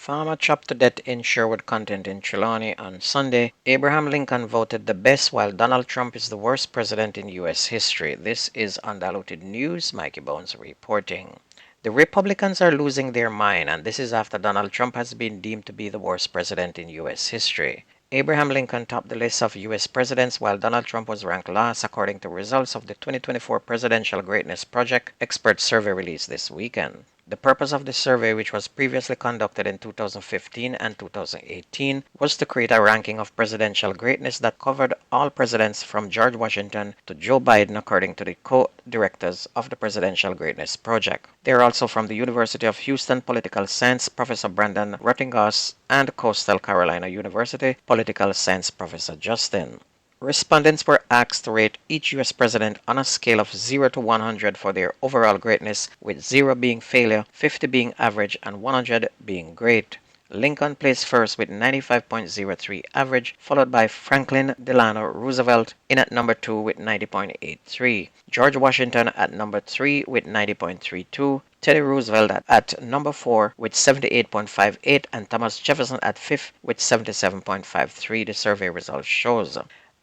Farmer chopped to death in Sherwood Content in Trelawny on Sunday. Abraham Lincoln voted the best while Donald Trump is the worst president in U.S. history. This is Undiluted News. Mikey Bones reporting. The Republicans are losing their mind, and this is after Donald Trump has been deemed to be the worst president in U.S. history. Abraham Lincoln topped the list of U.S. presidents while Donald Trump was ranked last according to results of the 2024 Presidential Greatness Project expert survey released this weekend. The purpose of the survey, which was previously conducted in 2015 and 2018, was to create a ranking of presidential greatness that covered all presidents from George Washington to Joe Biden according to the co-directors of the Presidential Greatness Project. They are also from the University of Houston Political Science Professor Brandon Rottinghaus and Coastal Carolina University Political Science Professor Justin. Respondents were asked to rate each U.S. president on a scale of 0 to 100 for their overall greatness, with 0 being failure, 50 being average, and 100 being great. Lincoln placed first with 95.03 average, followed by Franklin Delano Roosevelt in at number 2 with 90.83, George Washington at number 3 with 90.32, Teddy Roosevelt at number 4 with 78.58, and Thomas Jefferson at 5th with 77.53, the survey results shows.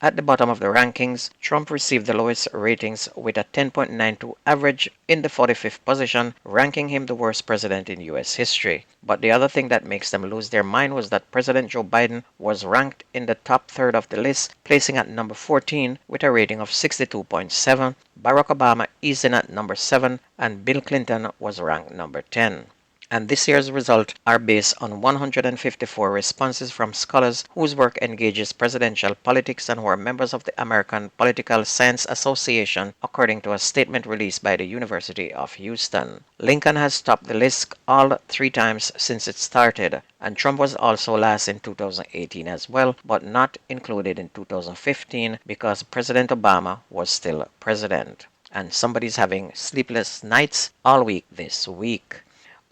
At the bottom of the rankings, Trump received the lowest ratings with a 10.92 average in the 45th position, ranking him the worst president in U.S. history. But the other thing that makes them lose their mind was that President Joe Biden was ranked in the top third of the list, placing at number 14 with a rating of 62.7, Barack Obama is in at number 7, and Bill Clinton was ranked number 10. And this year's results are based on 154 responses from scholars whose work engages presidential politics and who are members of the American Political Science Association, according to a statement released by the University of Houston. Lincoln has topped the list all 3 times since it started, and Trump was also last in 2018 as well, but not included in 2015 because President Obama was still president. And somebody's having sleepless nights all week this week.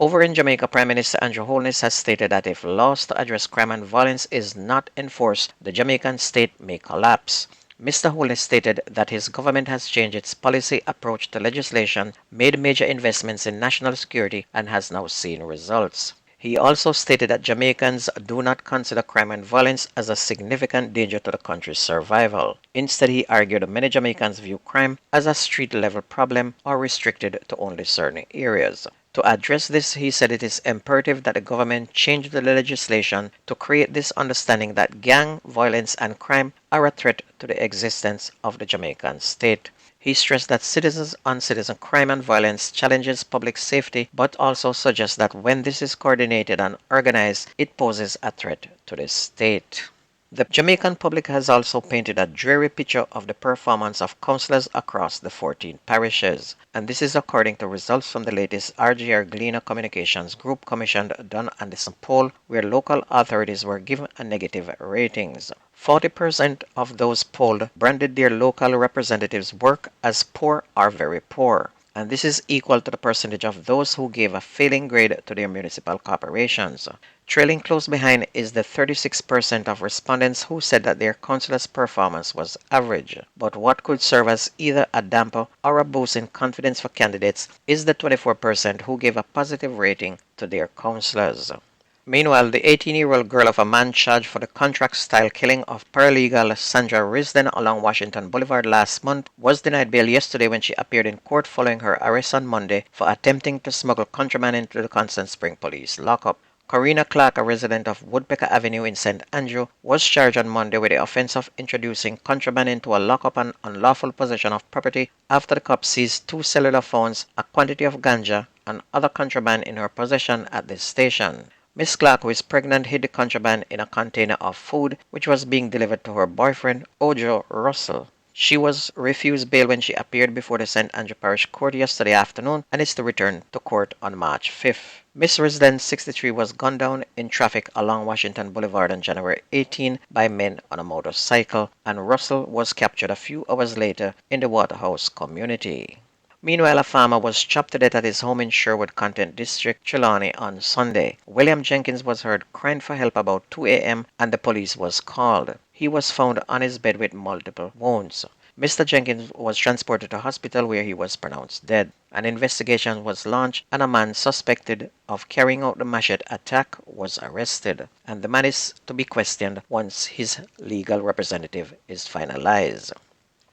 Over in Jamaica, Prime Minister Andrew Holness has stated that if laws to address crime and violence is not enforced, the Jamaican state may collapse. Mr. Holness stated that his government has changed its policy approach to legislation, made major investments in national security, and has now seen results. He also stated that Jamaicans do not consider crime and violence as a significant danger to the country's survival. Instead, he argued many Jamaicans view crime as a street-level problem or restricted to only certain areas. To address this, he said it is imperative that the government change the legislation to create this understanding that gang violence and crime are a threat to the existence of the Jamaican state. He stressed that citizen-on-citizen crime and violence challenges public safety, but also suggests that when this is coordinated and organized, it poses a threat to the state. The Jamaican public has also painted a dreary picture of the performance of councillors across the 14 parishes, and this is according to results from the latest RGR Gleaner Communications Group commissioned Don Anderson poll, where local authorities were given a negative ratings. 40% of those polled branded their local representatives' work as poor or very poor, and this is equal to the percentage of those who gave a failing grade to their municipal corporations. Trailing close behind is the 36% of respondents who said that their councillor's performance was average. But what could serve as either a damper or a boost in confidence for candidates is the 24% who gave a positive rating to their councillors. Meanwhile, the 18-year-old girl of a man charged for the contract-style killing of paralegal Sandra Risden along Washington Boulevard last month was denied bail yesterday when she appeared in court following her arrest on Monday for attempting to smuggle contraband into the Constant Spring police lockup. Corrina Clark, a resident of Woodpecker Avenue in St. Andrew, was charged on Monday with the offense of introducing contraband into a lockup and unlawful possession of property after the cops seized 2 cellular phones, a quantity of ganja, and other contraband in her possession at this station. Miss Clark, who is pregnant, hid the contraband in a container of food which was being delivered to her boyfriend, Ojo Russell. She was refused bail when she appeared before the St. Andrew Parish Court yesterday afternoon and is to return to court on March 5th. Miss Risden, 63, was gunned down in traffic along Washington Boulevard on January 18 by men on a motorcycle, and Russell was captured a few hours later in the Waterhouse community. Meanwhile, a farmer was chopped to death at his home in Sherwood Content District, Trelawny, on Sunday. William Jenkins was heard crying for help about 2 a.m. and the police was called. He was found on his bed with multiple wounds. Mr. Jenkins was transported to hospital where he was pronounced dead. An investigation was launched and a man suspected of carrying out the machete attack was arrested, and the man is to be questioned once his legal representative is finalized.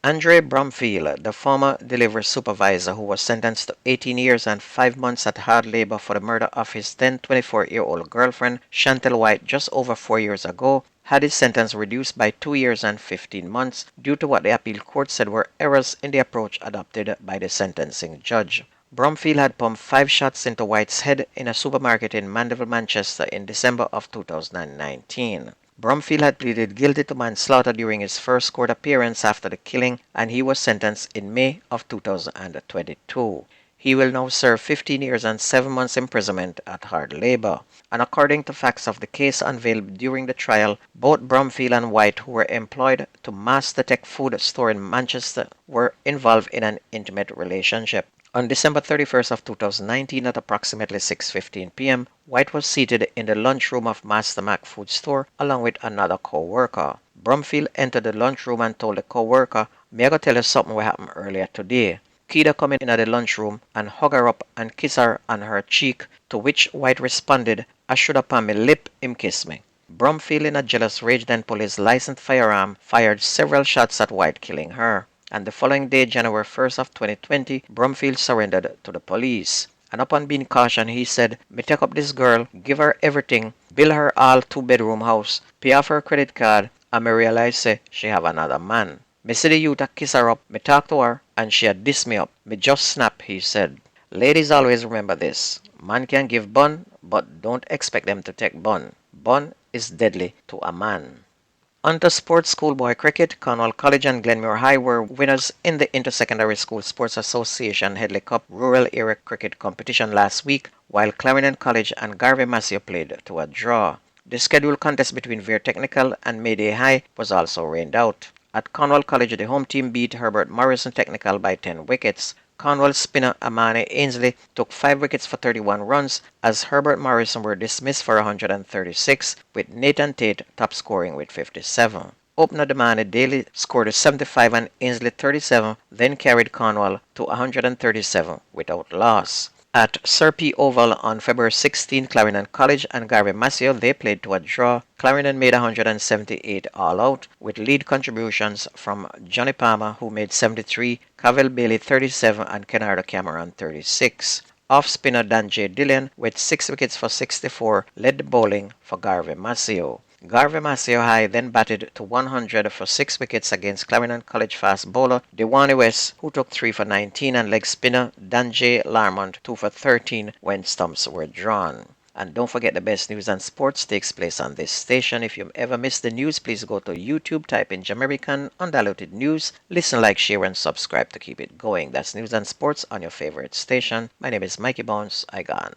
Andre Bromfield, the former delivery supervisor who was sentenced to 18 years and 5 months at hard labor for the murder of his then 24-year-old girlfriend, Chantel White, just over 4 years ago, had his sentence reduced by 2 years and 15 months due to what the appeal court said were errors in the approach adopted by the sentencing judge. Bromfield had pumped 5 shots into White's head in a supermarket in Mandeville, Manchester in December of 2019. Bromfield had pleaded guilty to manslaughter during his first court appearance after the killing, and he was sentenced in May of 2022. He will now serve 15 years and 7 months imprisonment at hard labor. And according to facts of the case unveiled during the trial, both Bromfield and White, who were employed to Master Tech Food Store in Manchester, were involved in an intimate relationship. On December 31st of 2019 at approximately 6:15 p.m., White was seated in the lunchroom of Master Mac Food Store along with another co-worker. Bromfield entered the lunchroom and told the co-worker, "Me I go tell you something what happened earlier today." Keeda come in at the lunchroom and hug her up and kiss her on her cheek, to which White responded, "I should upon me lip him kiss me." Bromfield, in a jealous rage, then pulled his licensed firearm, fired several shots at White, killing her. And the following day, January 1st of 2020, Bromfield surrendered to the police. And upon being cautioned, he said, "Me take up this girl, give her everything, build her all 2-bedroom house, pay off her credit card, and me realize say she have another man. Me see the youth a kiss her up, me talk to her, and she a diss me up. Me just snap," he said. Ladies, always remember this. Man can give bun, but don't expect them to take bun. Bun is deadly to a man. Onto sports. Schoolboy cricket, Cornwall College and Glenmuir High were winners in the Intersecondary School Sports Association Headley Cup Rural Area Cricket Competition last week, while Clarendon College and Garvey Massey played to a draw. The scheduled contest between Vere Technical and Mayday High was also rained out. At Cornwall College, the home team beat Herbert Morrison Technical by 10 wickets. Cornwall spinner Amani Ainsley took 5 wickets for 31 runs as Herbert Morrison were dismissed for 136, with Nathan Tate top scoring with 57. Opener Damani Daly scored 75 and Ainsley 37, then carried Cornwall to 137 without loss. At Sir P. Oval on February 16, Clarendon College and Garvey Massey they played to a draw. Clarendon made 178 all out, with lead contributions from Johnny Palmer, who made 73, Cavell Bailey 37, and Kennardo Cameron 36. Off-spinner Dan J. Dillon, with 6 wickets for 64, led the bowling for Garvey Massey. Garvey Massey High then batted to 100 for 6 wickets against Clarendon College fast bowler Dewani West, who took 3 for 19, and leg spinner Dan J. Larmont 2 for 13 when stumps were drawn. And don't forget, the best news and sports takes place on this station. If you ever miss the news, please go to YouTube, type in Jamerican Undiluted News, listen, like, share, and subscribe to keep it going. That's news and sports on your favorite station. My name is Mikey Bones. I gone.